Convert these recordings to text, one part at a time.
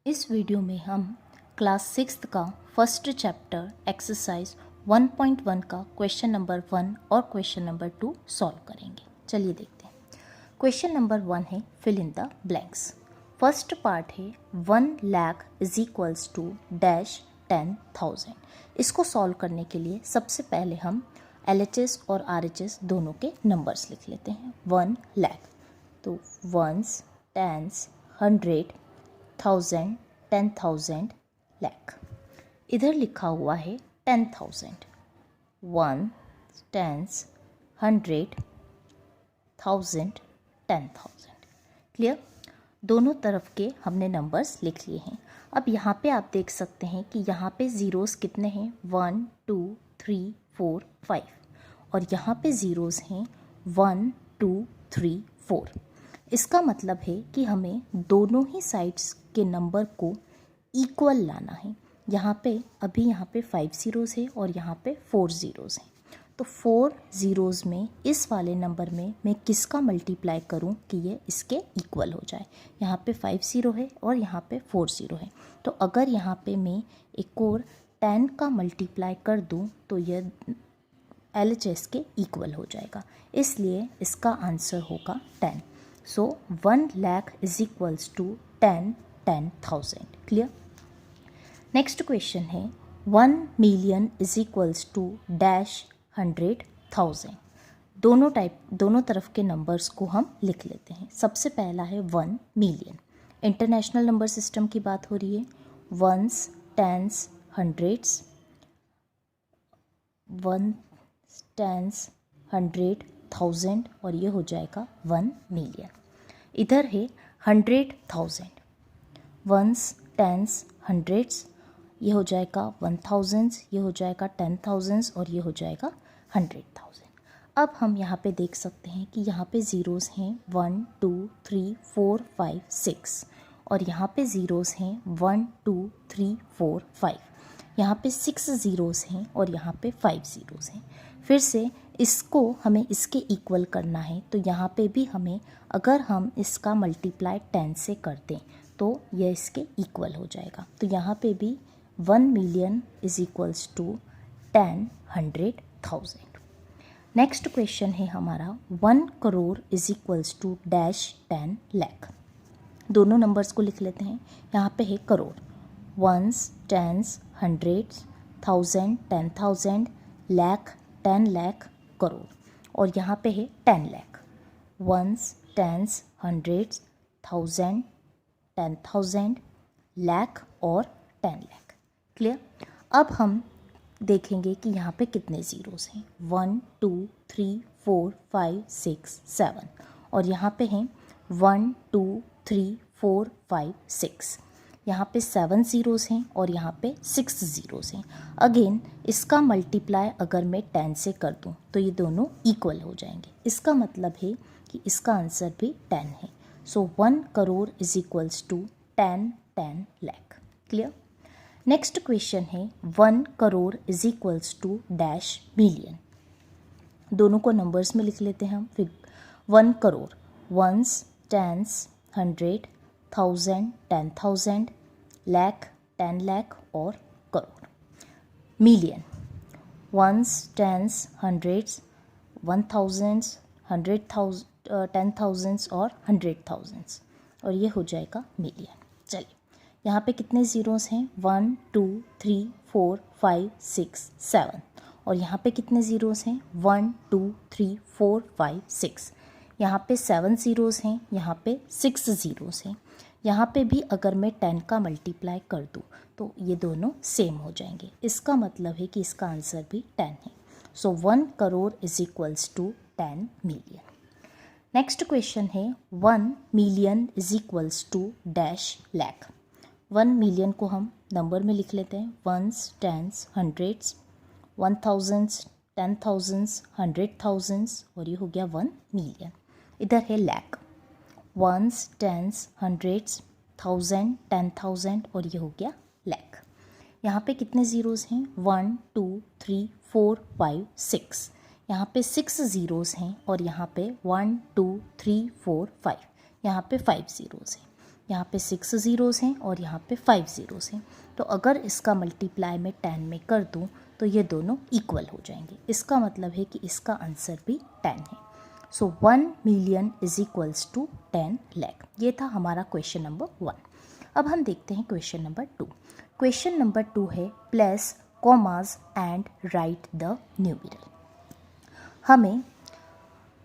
इस वीडियो में हम क्लास 6 का फर्स्ट चैप्टर एक्सरसाइज 1.1 का क्वेश्चन नंबर 1 और क्वेश्चन नंबर 2 सॉल्व करेंगे। चलिए देखते हैं। क्वेश्चन नंबर 1 है fill in the blanks. First part है 1 lakh is equals to dash 10,000। इसको सॉल्व करने के लिए सबसे पहले हम LHS और RHS दोनों के नंबर्स लिख लेते हैं। 1 लाख तो वंस, टेंस, 100, 1000, 10,000, लाख। इधर लिखा हुआ है 10,000। 1, टेंस, 100, 1000, 10,000। क्लियर? दोनों तरफ के हमने नंबर्स लिख लिए हैं। अब यहाँ पे आप देख सकते हैं कि यहाँ पे ज़ीरोस कितने हैं? 1, 2, 3, 4, 5 और यहाँ पे ज़ीरोस हैं 1, 2, 3, 4। इसका मतलब है कि हमें दोनों ही साइड्स के नंबर को इक्वल लाना है। यहाँ पे 5 ज़ीरोज़ है और यहाँ पे 4 ज़ीरोज़ हैं। तो 4 ज़ीरोज़ में इस वाले नंबर में मैं किसका मल्टीप्लाई करूँ कि ये इसके इक्वल हो जाए। यहाँ पे 5 ज़ीरो है और यहाँ पे 4 ज़ीरो है। तो अगर यहाँ पे मैं एक और 10 का मल्टीप्लाई कर दूँ तो ये LHS के इक्वल हो जाएगा, इसलिए इसका आंसर होगा 10। So 1 lakh is equals to 10, 10,000। Clear? Next question है 1 million is equals to dash 100,000। दोनों तरफ के नंबर्स को हम लिख लेते हैं। सबसे पहला है 1 मिलियन। इंटरनेशनल नंबर सिस्टम की बात हो रही है। वंस, टेंस, हंड्रेड्स, 1, टेंस, 100, 1000 और ये हो जाएगा 1 मिलियन। इधर है 100,000। वंस, टेंस, हंड्रेड्स, ये हो जाएगा 1000, ये हो जाएगा 10,000 और ये हो जाएगा 100,000। अब हम यहाँ पे देख सकते हैं कि यहाँ पे ज़ीरोज़ हैं 1, 2, 3, 4, 5, 6 और यहाँ पे ज़ीरोज़ हैं 1, 2, 3, 4, 5। यहाँ पे 6 ज़ीरोज़ हैं और यहाँ पे 5 ज़ीरोज़ हैं। फिर से इसको हमें इसके इक्वल करना है, तो यहाँ पे भी हमें अगर हम इसका मल्टीप्लाई 10 से कर दें तो यह इसके इक्वल हो जाएगा। तो यहाँ पे भी 1 million is equals to 10, 100,000। Next question है हमारा 1 crore is equals to dash 10 lakh. दोनों नंबर्स को लिख लेते हैं। यहाँ पे है crore, ones, tens, hundreds, 1000, 10,000, lakh, 10 lakh, crore. और यहाँ पे है 10 lakh. Ones, tens, hundreds, 1000, 10,000, lakh और 10 लाख। क्लियर? अब हम देखेंगे कि यहाँ पे कितने ज़ीरोज़ हैं। 1, 2, 3, 4, 5, 6, 7 और यहाँ पे हैं 1, 2, 3, 4, 5, 6। यहाँ पे 7 ज़ीरोज़ हैं और यहाँ पे 6 ज़ीरोज़ हैं। अगेन इसका मल्टीप्लाई अगर मैं 10 से कर दूँ तो ये दोनों इक्वल हो जाएंगे। इसका मतलब है कि इसका आंसर भी 10 है। So 1 crore is equals to 10, 10 lakh. Clear? Next question है 1 crore is equals to dash million. दोनों को नंबर्स में लिख लेते हैं हम। फिर 1 करोड़, वंस, टेंस, 100, 1000, 10,000, लाख, 10 लाख और crore. Million, ones, tens, hundreds, 1000, 100,000, 10,000 और 100,000 और ये हो जाएगा मिलियन। चलिए यहाँ पे कितने ज़ीरोज़ हैं? 1, 2, 3, 4, 5, 6, 7 और यहाँ पे कितने ज़ीरोज़ हैं? 1, 2, 3, 4, 5, 6। यहाँ पे 7 ज़ीरोज़ हैं, यहाँ पे 6 ज़ीरोज़ हैं। यहाँ पे भी अगर मैं 10 का मल्टीप्लाई कर दूँ तो ये दोनों सेम हो जाएंगे। इसका मतलब है कि इसका आंसर भी 10 है। So 1 crore is equals to 10 million. Next question है 1 million is equals to dash lakh. 1 million को हम नंबर में लिख लेते हैं। वंस, टेंस, हंड्रेड्स, 1000, 10,000, 100,000 और ये हो गया 1 मिलियन। इधर है लाख, वंस, टेंस, हंड्रेड्स, 1000, 10,000 और ये हो गया लाख। यहाँ पे कितने ज़ीरोज़ हैं? 1, 2, 3, 4, 5, 6। यहाँ पे 6 ज़ीरोज़ हैं और यहाँ पे 1, 2, 3, 4, 5। यहाँ पे 5 ज़ीरोज़ हैं। यहाँ पे 6 ज़ीरोज़ हैं और यहाँ पे 5 ज़ीरोज़ हैं। तो अगर इसका मल्टीप्लाई मैं 10 में कर दूँ तो ये दोनों इक्वल हो जाएंगे। इसका मतलब है कि इसका आंसर भी 10 है। So 1 million is equals to 10 lakh. ये था हमारा क्वेश्चन नंबर 1। अब हम देखते हैं क्वेश्चन नंबर 2। क्वेश्चन नंबर 2 है place commas and right the numeral. हमें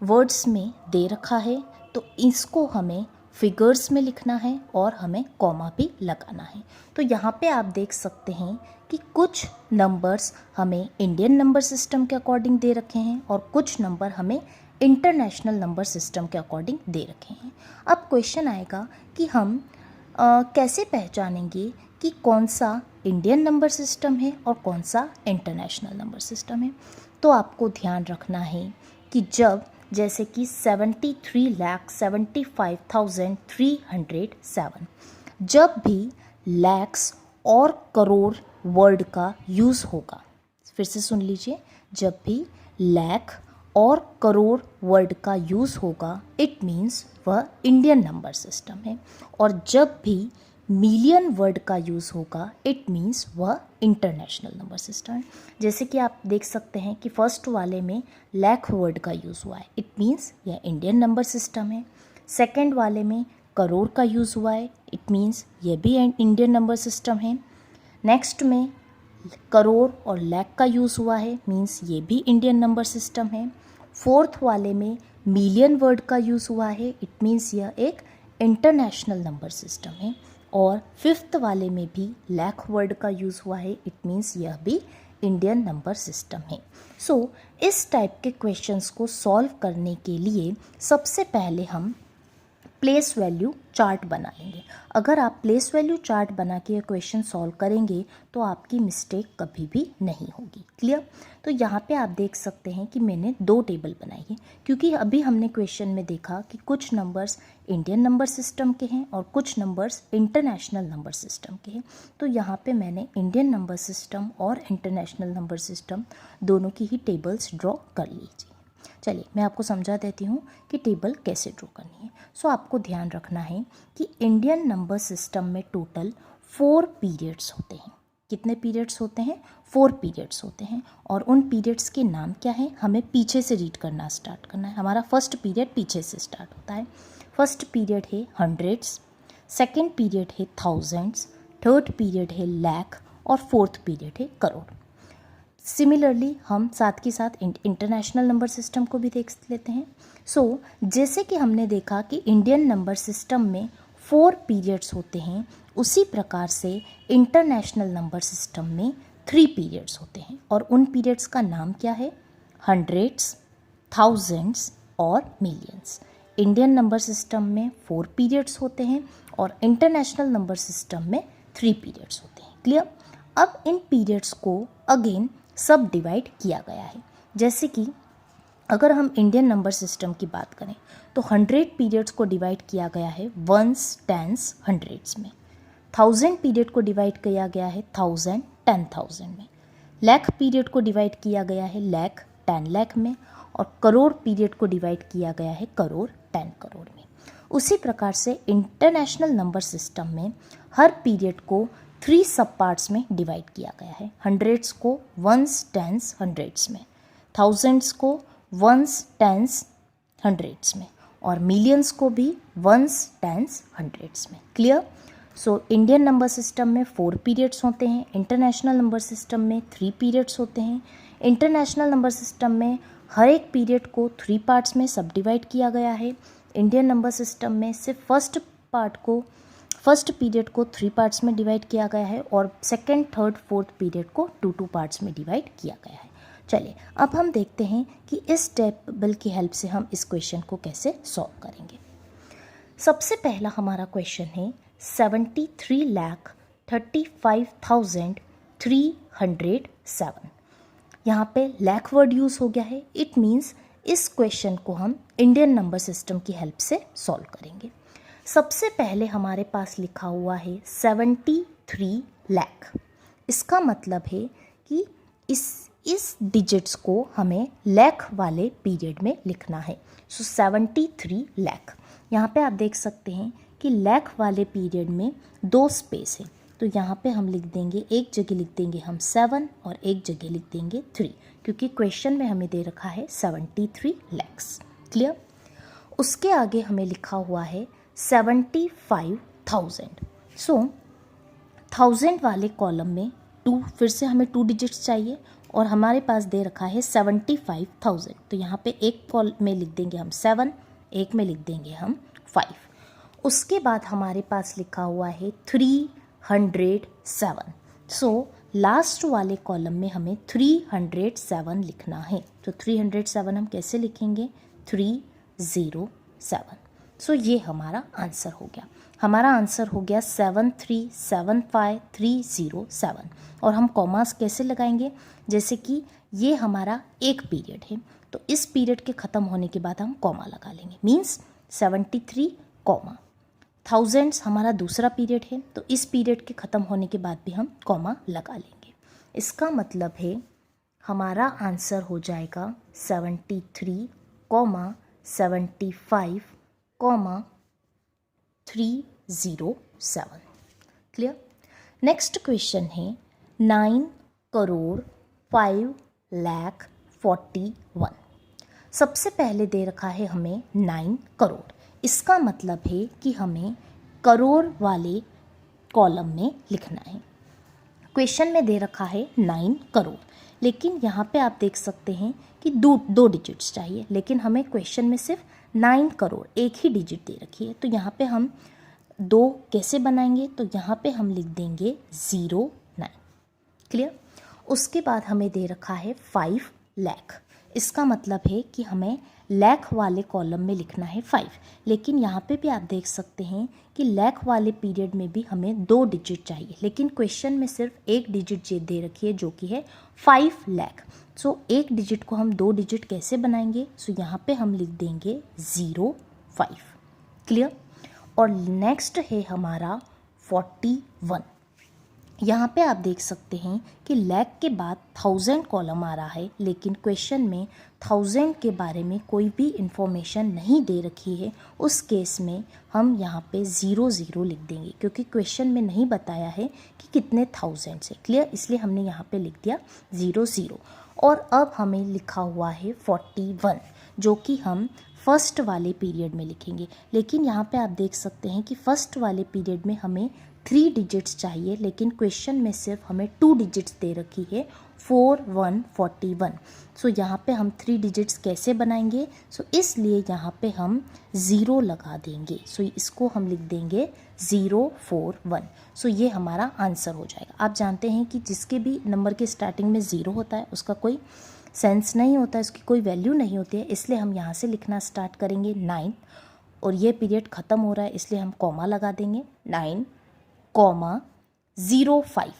वर्ड्स में दे रखा है तो इसको हमें फिगर्स में लिखना है और हमें कॉमा भी लगाना है। तो यहाँ पे आप देख सकते हैं कि कुछ नंबर्स हमें इंडियन नंबर सिस्टम के अकॉर्डिंग दे रखे हैं और कुछ नंबर हमें इंटरनेशनल नंबर सिस्टम के अकॉर्डिंग दे रखे हैं। अब क्वेश्चन आएगा कि हम कैसे पहचानेंगे कि कौन सा इंडियन नंबर सिस्टम है और कौन सा इंटरनेशनल नंबर सिस्टम है। तो आपको ध्यान रखना है कि जब जैसे कि 73,75,307 जब भी लैक्स और करोड़ वर्ड का यूज़ होगा, फिर से सुन लीजिए, जब भी लाख और करोड़ वर्ड का यूज़ होगा इट मीन्स वह इंडियन नंबर सिस्टम है, और जब भी मिलियन वर्ड का यूज़ होगा इट मीन्स वह इंटरनेशनल नंबर सिस्टम है। जैसे कि आप देख सकते हैं कि फर्स्ट वाले में लाख वर्ड का यूज़ हुआ है, इट मीन्स यह इंडियन नंबर सिस्टम है। सेकंड वाले में करोड़ का यूज़ हुआ है, इट मीन्स यह भी इंडियन नंबर सिस्टम है। नेक्स्ट में करोड़ और लाख का यूज़ हुआ है, मीन्स ये भी इंडियन नंबर सिस्टम है। फोर्थ वाले में मिलियन वर्ड का यूज़ हुआ है, इट मीन्स यह एक इंटरनेशनल नंबर सिस्टम है। और फिफ्थ वाले में भी लाख वर्ड का यूज़ हुआ है, इट मीन्स यह भी इंडियन नंबर सिस्टम है। सो इस टाइप के क्वेश्चंस को सॉल्व करने के लिए सबसे पहले हम प्लेस वैल्यू चार्ट बना लेंगे। अगर आप प्लेस वैल्यू चार्ट बना के ये क्वेश्चन सॉल्व करेंगे तो आपकी मिस्टेक कभी भी नहीं होगी। क्लियर? तो यहाँ पे आप देख सकते हैं कि मैंने 2 टेबल बनाई है, क्योंकि अभी हमने क्वेश्चन में देखा कि कुछ नंबर्स इंडियन नंबर सिस्टम के हैं और कुछ नंबर्स इंटरनेशनल नंबर सिस्टम के हैं। तो यहाँ पे मैंने इंडियन नंबर सिस्टम और इंटरनेशनल नंबर सिस्टम दोनों की ही टेबल्स ड्रॉ कर लीजिए। चलिए मैं आपको समझा देती हूँ कि टेबल कैसे ड्रॉ करनी है। सो आपको ध्यान रखना है कि इंडियन नंबर सिस्टम में टोटल 4 पीरियड्स होते हैं। कितने पीरियड्स होते हैं? 4 पीरियड्स होते हैं। और उन पीरियड्स के नाम क्या है, हमें पीछे से रीड करना स्टार्ट करना है। हमारा फर्स्ट पीरियड पीछे से स्टार्ट होता है। फर्स्ट पीरियड है हंड्रेड्स, सेकेंड पीरियड है थाउजेंड्स, थर्ड पीरियड है लाख और फोर्थ पीरियड है करोड़। सिमिलरली हम साथ के साथ इंटरनेशनल नंबर सिस्टम को भी देख लेते हैं। सो जैसे कि हमने देखा कि इंडियन नंबर सिस्टम में 4 पीरियड्स होते हैं, उसी प्रकार से इंटरनेशनल नंबर सिस्टम में 3 पीरियड्स होते हैं। और उन पीरियड्स का नाम क्या है? हंड्रेड्स, थाउजेंड्स और मिलियंस। इंडियन नंबर सिस्टम में 4 पीरियड्स होते हैं और इंटरनेशनल नंबर सिस्टम में 3 पीरियड्स होते हैं। क्लियर? अब इन पीरियड्स को अगेन सब डिवाइड किया गया है। जैसे कि अगर हम इंडियन नंबर सिस्टम की बात करें तो 100 पीरियड्स को डिवाइड किया गया है वंस, टेंस, हंड्रेड्स में। 1000 पीरियड को डिवाइड किया गया है 1000, 10,000 में। लाख पीरियड को डिवाइड किया गया है लाख, 10 लाख में। और करोड़ पीरियड को डिवाइड किया गया है करोड़, 10 करोड़ में। उसी प्रकार से इंटरनेशनल नंबर सिस्टम में हर पीरियड को 3 सब पार्ट्स में डिवाइड किया गया है। हंड्रेड्स को वंस, टेंस, हंड्रेड्स में, थाउजेंड्स को वंस, टेंस, हंड्रेड्स में, और मिलियंस को भी वंस, टेंस, हंड्रेड्स में। Clear? So Indian number system में 4 पीरियड्स होते हैं, इंटरनेशनल नंबर सिस्टम में 3 पीरियड्स होते हैं। इंटरनेशनल नंबर सिस्टम में हर एक पीरियड को 3 पार्ट्स में सब डिवाइड किया गया है। इंडियन नंबर सिस्टम में सिर्फ फर्स्ट पीरियड को 3 पार्ट्स में डिवाइड किया गया है और सेकंड, थर्ड, फोर्थ पीरियड को 2 पार्ट्स में डिवाइड किया गया है। चलिए अब हम देखते हैं कि इस टेबल की हेल्प से हम इस क्वेश्चन को कैसे सॉल्व करेंगे। सबसे पहला हमारा क्वेश्चन है 73,35,307। यहाँ पे लाख वर्ड यूज़ हो गया है, इट मीन्स इस क्वेश्चन को हम इंडियन नंबर सिस्टम की हेल्प से सॉल्व करेंगे। सबसे पहले हमारे पास लिखा हुआ है 73 लाख। इसका मतलब है कि इस डिजिट्स को हमें लाख वाले पीरियड में लिखना है। सो 73 लाख। यहाँ पे आप देख सकते हैं कि लाख वाले पीरियड में 2 स्पेस है, तो यहाँ पे हम लिख देंगे, एक जगह लिख देंगे हम 7 और एक जगह लिख देंगे 3, क्योंकि क्वेश्चन में हमें दे रखा है 73 lakhs। क्लियर। उसके आगे हमें लिखा हुआ है 75,000। सो 1000 वाले कॉलम में 2, फिर से हमें 2 डिजिट्स चाहिए और हमारे पास दे रखा है 75,000, तो यहाँ पे एक कॉल में लिख देंगे हम 7, एक में लिख देंगे हम 5। उसके बाद हमारे पास लिखा हुआ है 307। सो लास्ट वाले कॉलम में हमें 307 लिखना है, तो 307 हम कैसे लिखेंगे, 307। सो ये हमारा आंसर हो गया। हमारा आंसर हो गया 7375307। और हम कॉमास कैसे लगाएंगे, जैसे कि ये हमारा एक पीरियड है, तो इस पीरियड के ख़त्म होने के बाद हम कॉमा लगा लेंगे, मीन्स 73, 1000 हमारा दूसरा पीरियड है, तो इस पीरियड के ख़त्म होने के बाद भी हम कॉमा लगा लेंगे। इसका मतलब है हमारा आंसर हो जाएगा 73, 75, 307। क्लियर। नेक्स्ट क्वेश्चन है 9,05,41,। सबसे पहले दे रखा है हमें 9 करोड़। इसका मतलब है कि हमें करोड़ वाले कॉलम में लिखना है। क्वेश्चन में दे रखा है 9 करोड़, लेकिन यहाँ पे आप देख सकते हैं कि दो डिजिट्स चाहिए, लेकिन हमें क्वेश्चन में सिर्फ 9 करोड़ एक ही डिजिट दे रखी है, तो यहाँ पे हम 2 कैसे बनाएंगे, तो यहाँ पे हम लिख देंगे 09। क्लियर। उसके बाद हमें दे रखा है 5 लाख। इसका मतलब है कि हमें लाख वाले कॉलम में लिखना है 5, लेकिन यहाँ पे भी आप देख सकते हैं कि लाख वाले पीरियड में भी हमें 2 डिजिट चाहिए, लेकिन क्वेश्चन में सिर्फ एक डिजिट दे रखी है जो कि है 5 लाख। सो एक डिजिट को हम 2 डिजिट कैसे बनाएंगे, सो यहाँ पे हम लिख देंगे 05। क्लियर। और नेक्स्ट है हमारा 41। यहाँ पे आप देख सकते हैं कि लाख के बाद 1000 कॉलम आ रहा है, लेकिन क्वेश्चन में 1000 के बारे में कोई भी इंफॉर्मेशन नहीं दे रखी है। उस केस में हम यहाँ पे 00 लिख देंगे, क्योंकि क्वेश्चन में नहीं बताया है कि कितने 1000 से। क्लियर। इसलिए हमने यहाँ पे लिख दिया 00। और अब हमें लिखा हुआ है 41, जो कि हम फर्स्ट वाले पीरियड में लिखेंगे, लेकिन यहाँ पे आप देख सकते हैं कि फर्स्ट वाले पीरियड में हमें 3 डिजिट्स चाहिए, लेकिन क्वेश्चन में सिर्फ हमें 2 डिजिट्स दे रखी है 4141। सो यहाँ पे हम 3 डिजिट्स कैसे बनाएंगे, सो इसलिए यहाँ पे हम 0 लगा देंगे। सो इसको हम लिख देंगे 041। सो ये हमारा आंसर हो जाएगा। आप जानते हैं कि जिसके भी नंबर के स्टार्टिंग में 0 होता है उसका कोई सेंस नहीं होता है, उसकी कोई वैल्यू नहीं होती है, इसलिए हम यहाँ से लिखना स्टार्ट करेंगे 9, और ये पीरियड ख़त्म हो रहा है इसलिए हम कॉमा लगा देंगे 9, 05।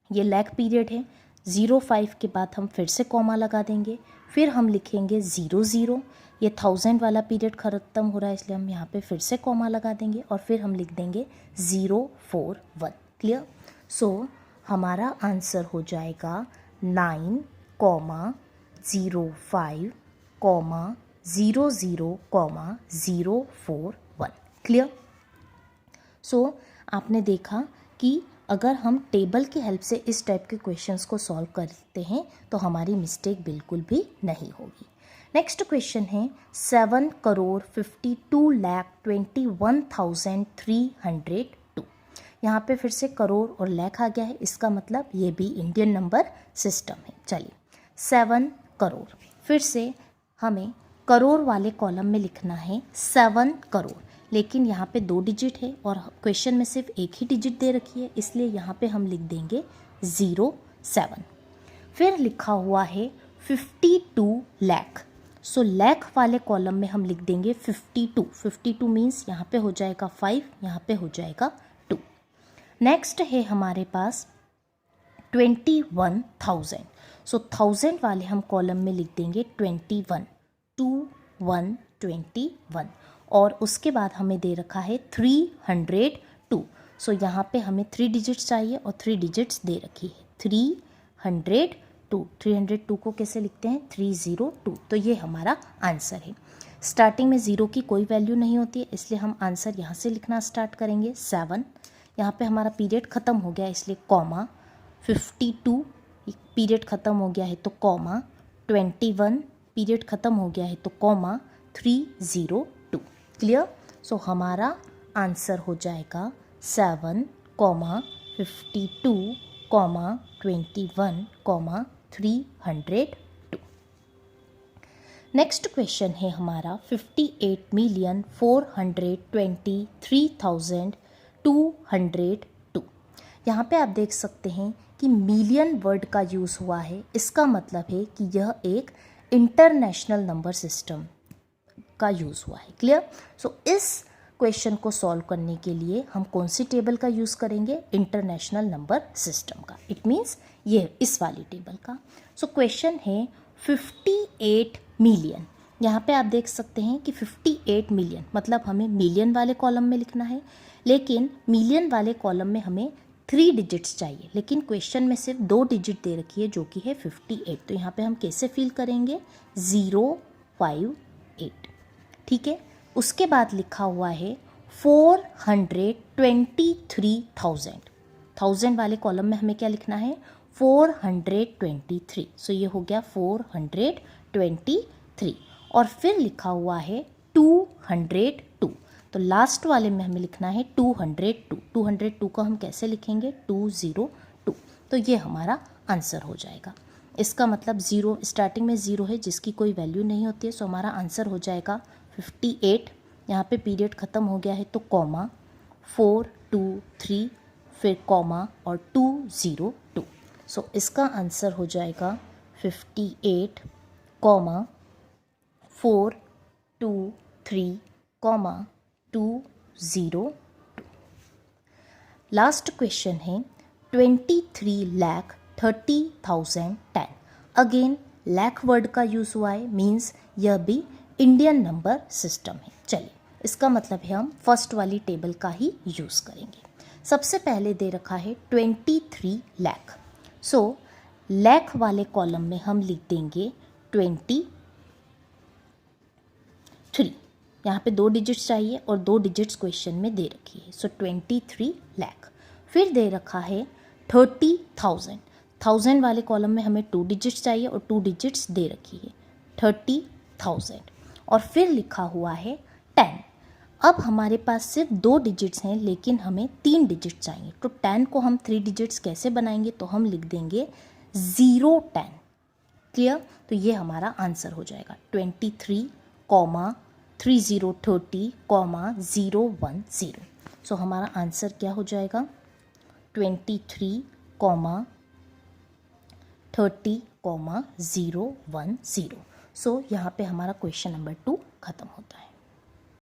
ये लाख पीरियड है, 05 के बाद हम फिर से कॉमा लगा देंगे, फिर हम लिखेंगे 00। ये 1000 वाला पीरियड ख़त्म हो रहा है इसलिए हम यहाँ पे फिर से कॉमा लगा देंगे, और फिर हम लिख देंगे 041। क्लियर। सो हमारा आंसर हो जाएगा 9, 05, 00, 041। क्लियर। सो आपने देखा कि अगर हम टेबल की हेल्प से इस टाइप के क्वेश्चंस को सॉल्व करते हैं तो हमारी मिस्टेक बिल्कुल भी नहीं होगी। नेक्स्ट क्वेश्चन है 7,52,21,302। यहाँ पे फिर से करोड़ और लाख आ गया है, इसका मतलब ये भी इंडियन नंबर सिस्टम है। चलिए 7 करोड़, फिर से हमें करोड़ वाले कॉलम में लिखना है 7 करोड़, लेकिन यहाँ पे 2 डिजिट है और क्वेश्चन में सिर्फ एक ही डिजिट दे रखी है, इसलिए यहाँ पे हम लिख देंगे 07। फिर लिखा हुआ है 52 लाख। सो लाख वाले कॉलम में हम लिख देंगे 52 मीन्स यहाँ पे हो जाएगा 5, यहाँ पे हो जाएगा 2। नेक्स्ट है हमारे पास 21,000। सो 1000 वाले हम कॉलम में लिख देंगे 21, 21, और उसके बाद हमें दे रखा है 302। सो यहाँ पे हमें 3 डिजिट्स चाहिए और 3 डिजिट्स दे रखी है 302। 302 को कैसे लिखते हैं 302, तो ये हमारा आंसर है। स्टार्टिंग में 0 की कोई वैल्यू नहीं होती है, इसलिए हम आंसर यहाँ से लिखना स्टार्ट करेंगे 7। यहाँ पे हमारा पीरियड ख़त्म हो गया इसलिए कॉमा, 52 पीरियड ख़त्म हो गया है तो कॉमा, 21 पीरियड ख़त्म हो गया है तो कॉमा 302। क्लियर? सो हमारा आंसर हो जाएगा 7, 52, 21, 302। नेक्स्ट क्वेश्चन है हमारा 58,423,202। यहाँ पे आप देख सकते हैं कि मिलियन वर्ड का यूज़ हुआ है, इसका मतलब है कि यह एक इंटरनेशनल नंबर सिस्टम का यूज़ हुआ है। क्लियर? सो इस क्वेश्चन को सॉल्व करने के लिए हम कौन सी टेबल का यूज़ करेंगे? इंटरनेशनल नंबर सिस्टम का। इट मीन्स ये इस वाली टेबल का। सो क्वेश्चन है 58 मिलियन। यहाँ पे आप देख सकते हैं कि 58 मिलियन मतलब हमें मिलियन वाले कॉलम में लिखना है, लेकिन मिलियन वाले कॉलम में हमें 3 डिजिट्स चाहिए, लेकिन क्वेश्चन में सिर्फ 2 डिजिट दे रखी है जो कि है 58। तो यहाँ पे हम कैसे फिल करेंगे? 058। ठीक है। उसके बाद लिखा हुआ है 423,000। 1000 वाले कॉलम में हमें क्या लिखना है? 423। सो ये हो गया 423। और फिर लिखा हुआ है 202। तो लास्ट वाले में हमें लिखना है 202। 202 को हम कैसे लिखेंगे? 202। तो ये हमारा आंसर हो जाएगा। इसका मतलब 0, स्टार्टिंग में 0 है जिसकी कोई वैल्यू नहीं होती है। सो हमारा आंसर हो जाएगा 58। यहाँ पे पीरियड ख़त्म हो गया है तो कॉमा, 423 फिर कॉमा और 202। सो इसका आंसर हो जाएगा 58, 423, 202। लास्ट क्वेश्चन है 23,30,010। अगेन लाख वर्ड का यूज़ हुआ है, मीन्स यह भी इंडियन नंबर सिस्टम है। चलिए, इसका मतलब है हम फर्स्ट वाली टेबल का ही यूज़ करेंगे। सबसे पहले दे रखा है 23 लाख। सो लाख वाले कॉलम में हम लिख देंगे 23। यहाँ पे 2 डिजिट्स चाहिए और 2 डिजिट्स क्वेश्चन में दे रखी है। सो 23 लाख। फिर दे रखा है 30,000। 1000 वाले कॉलम में हमें 2 डिजिट्स चाहिए और 2 डिजिट्स दे रखी है, 30,000। और फिर लिखा हुआ है 10। अब हमारे पास सिर्फ 2 डिजिट्स हैं लेकिन हमें 3 डिजिट्स चाहिए, तो 10 को हम 3 डिजिट्स कैसे बनाएंगे? तो हम लिख देंगे 010। क्लियर? तो ये हमारा आंसर हो जाएगा 23, 3030, 010। सो हमारा आंसर क्या हो जाएगा? 23, 30, 010। सो यहाँ पे हमारा क्वेश्चन नंबर 2 खत्म होता है।